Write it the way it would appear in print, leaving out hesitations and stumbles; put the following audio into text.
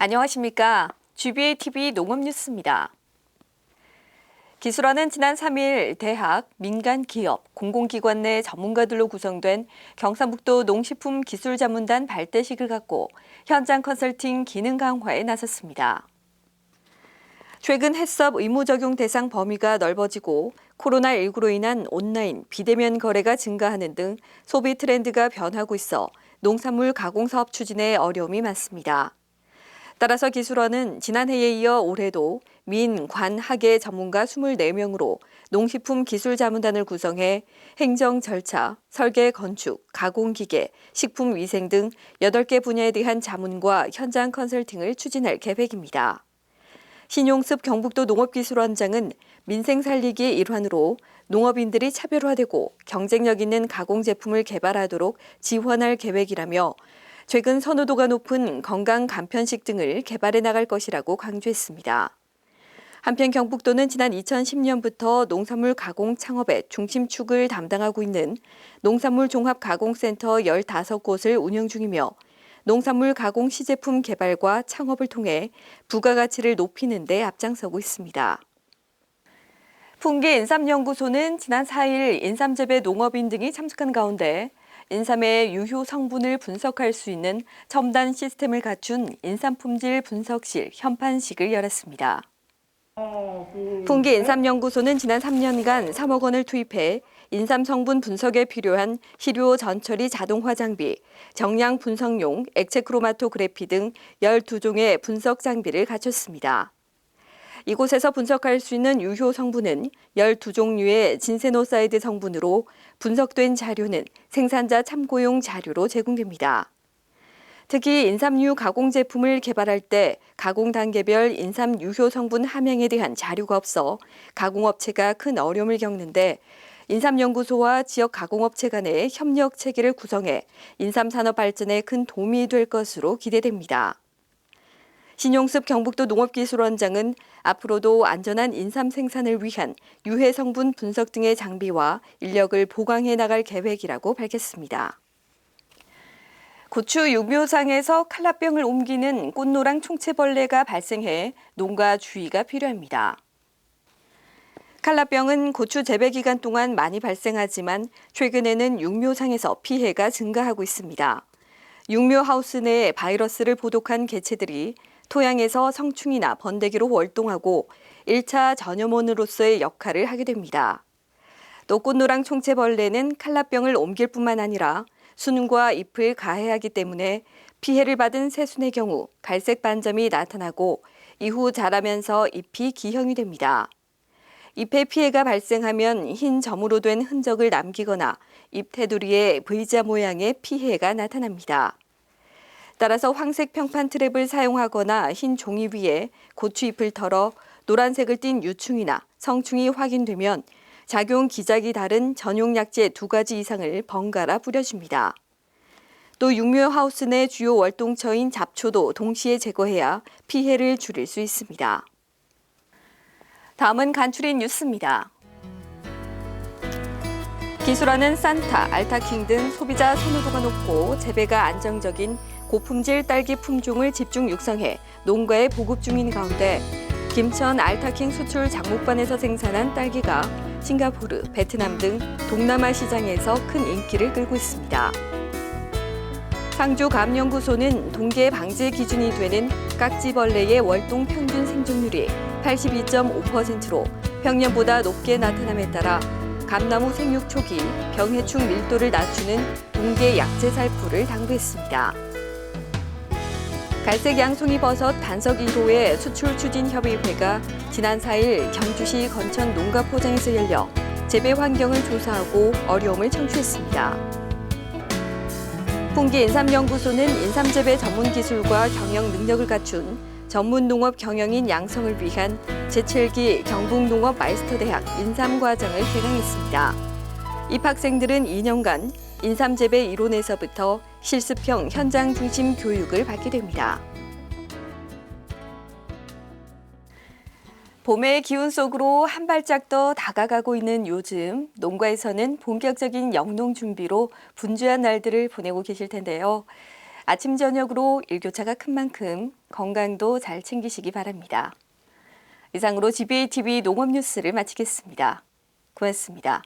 안녕하십니까. GBA TV 농업뉴스입니다. 기술원은 지난 3일 대학, 민간 기업, 공공기관 내 전문가들로 구성된 경상북도 농식품기술자문단 발대식을 갖고 현장 컨설팅 기능 강화에 나섰습니다. 최근 해썹 의무 적용 대상 범위가 넓어지고 코로나19로 인한 온라인, 비대면 거래가 증가하는 등 소비 트렌드가 변하고 있어 농산물 가공 사업 추진에 어려움이 많습니다. 따라서 기술원은 지난해에 이어 올해도 민, 관, 학예 전문가 24명으로 농식품 기술자문단을 구성해 행정 절차, 설계 건축, 가공기계, 식품위생 등 8개 분야에 대한 자문과 현장 컨설팅을 추진할 계획입니다. 신용습 경북도 농업기술원장은 민생 살리기의 일환으로 농업인들이 차별화되고 경쟁력 있는 가공 제품을 개발하도록 지원할 계획이라며 최근 선호도가 높은 건강 간편식 등을 개발해 나갈 것이라고 강조했습니다. 한편 경북도는 지난 2010년부터 농산물 가공 창업의 중심축을 담당하고 있는 농산물 종합가공센터 15곳을 운영 중이며 농산물 가공 시제품 개발과 창업을 통해 부가가치를 높이는 데 앞장서고 있습니다. 풍기인삼연구소는 지난 4일 인삼재배 농업인 등이 참석한 가운데 인삼의 유효 성분을 분석할 수 있는 첨단 시스템을 갖춘 인삼품질 분석실 현판식을 열었습니다. 풍기인삼연구소는 지난 3년간 3억 원을 투입해 인삼 성분 분석에 필요한 시료 전처리 자동화 장비, 정량 분석용 액체 크로마토그래피 등 12종의 분석 장비를 갖췄습니다. 이곳에서 분석할 수 있는 유효 성분은 12종류의 진세노사이드 성분으로 분석된 자료는 생산자 참고용 자료로 제공됩니다. 특히 인삼류 가공 제품을 개발할 때 가공 단계별 인삼 유효 성분 함량에 대한 자료가 없어 가공업체가 큰 어려움을 겪는데 인삼연구소와 지역 가공업체 간의 협력 체계를 구성해 인삼 산업 발전에 큰 도움이 될 것으로 기대됩니다. 신용습 경북도 농업기술원장은 앞으로도 안전한 인삼 생산을 위한 유해 성분 분석 등의 장비와 인력을 보강해 나갈 계획이라고 밝혔습니다. 고추 유묘상에서 칼라병을 옮기는 꽃노랑 총체벌레가 발생해 농가 주의가 필요합니다. 칼라병은 고추 재배 기간 동안 많이 발생하지만 최근에는 육묘상에서 피해가 증가하고 있습니다. 육묘 하우스 내에 바이러스를 보독한 개체들이 토양에서 성충이나 번데기로 월동하고 1차 전염원으로서의 역할을 하게 됩니다. 또 꽃노랑 총체벌레는 칼라병을 옮길 뿐만 아니라 순과 잎을 가해하기 때문에 피해를 받은 새순의 경우 갈색 반점이 나타나고 이후 자라면서 잎이 기형이 됩니다. 잎에 피해가 발생하면 흰 점으로 된 흔적을 남기거나 잎 테두리에 V자 모양의 피해가 나타납니다. 따라서 황색 평판 트랩을 사용하거나 흰 종이 위에 고추 잎을 털어 노란색을 띤 유충이나 성충이 확인되면 작용 기작이 다른 전용 약재 2가지 이상을 번갈아 뿌려줍니다. 또 육묘 하우스 내 주요 월동처인 잡초도 동시에 제거해야 피해를 줄일 수 있습니다. 다음은 간추린 뉴스입니다. 기술원은 산타, 알타킹 등 소비자 선호도가 높고 재배가 안정적인 고품질 딸기 품종을 집중 육성해 농가에 보급 중인 가운데 김천 알타킹 수출 장목반에서 생산한 딸기가 싱가포르, 베트남 등 동남아 시장에서 큰 인기를 끌고 있습니다. 상주감연구소는 동계 방제 기준이 되는 깍지벌레의 월동 평균 생존율이 82.5%로 평년보다 높게 나타남에 따라 감나무 생육 초기 병해충 밀도를 낮추는 동계 약재 살포를 당부했습니다. 갈색 양송이 버섯 단석 1호의 수출 추진 협의회가 지난 4일 경주시 건천 농가 포장에서 열려 재배 환경을 조사하고 어려움을 청취했습니다. 풍기인삼연구소는 인삼재배 전문 기술과 경영 능력을 갖춘 전문 농업 경영인 양성을 위한 제7기 경북농업 마이스터대학 인삼과정을 개강했습니다. 입학생들은 2년간 인삼재배 이론에서부터 실습형 현장 중심 교육을 받게 됩니다. 봄의 기운 속으로 한 발짝 더 다가가고 있는 요즘 농가에서는 본격적인 영농 준비로 분주한 날들을 보내고 계실 텐데요. 아침 저녁으로 일교차가 큰 만큼 건강도 잘 챙기시기 바랍니다. 이상으로 GBA TV 농업 뉴스를 마치겠습니다. 고맙습니다.